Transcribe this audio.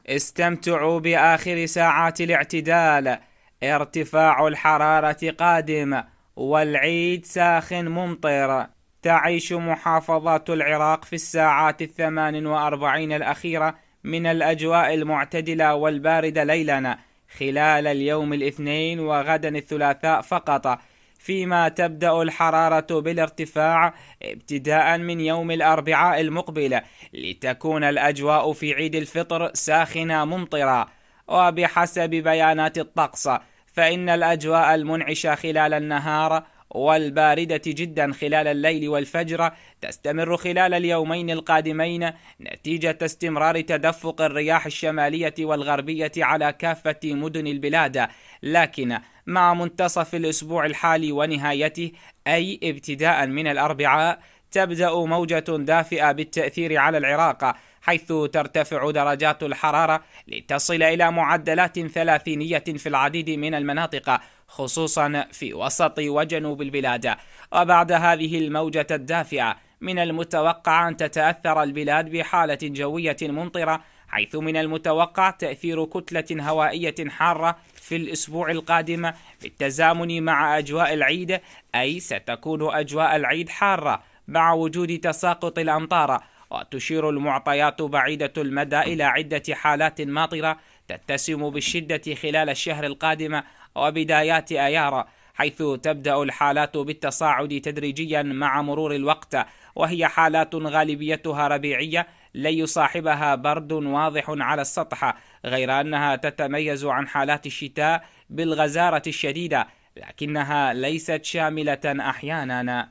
استمتعوا بآخر ساعات الاعتدال. ارتفاع الحرارة قادم، والعيد ساخن ممطر. تعيش محافظات العراق في الساعات 48 الأخيرة من الأجواء المعتدلة والباردة ليلا خلال اليوم الاثنين وغدا الثلاثاء فقط، فيما تبدأ الحرارة بالارتفاع ابتداء من يوم الأربعاء المقبل، لتكون الأجواء في عيد الفطر ساخنة ممطرة. وبحسب بيانات الطقس، فإن الأجواء المنعشة خلال النهار والباردة جدا خلال الليل والفجر تستمر خلال اليومين القادمين نتيجة استمرار تدفق الرياح الشمالية والغربية على كافة مدن البلاد. لكن مع منتصف الأسبوع الحالي ونهايته، أي ابتداء من الأربعاء، تبدأ موجة دافئة بالتأثير على العراق، حيث ترتفع درجات الحرارة لتصل إلى معدلات ثلاثينية في العديد من المناطق، خصوصا في وسط وجنوب البلاد. وبعد هذه الموجة الدافئة من المتوقع أن تتأثر البلاد بحالة جوية ممطرة، حيث من المتوقع تأثير كتلة هوائية حارة في الأسبوع القادم بالتزامن مع أجواء العيد، أي ستكون أجواء العيد حارة مع وجود تساقط الأمطار. وتشير المعطيات بعيدة المدى إلى عدة حالات ماطرة تتسم بالشدة خلال الشهر القادم وبدايات آيار، حيث تبدأ الحالات بالتصاعد تدريجيا مع مرور الوقت، وهي حالات غالبيتها ربيعية لن يصاحبها برد واضح على السطح، غير أنها تتميز عن حالات الشتاء بالغزارة الشديدة، لكنها ليست شاملة أحيانا.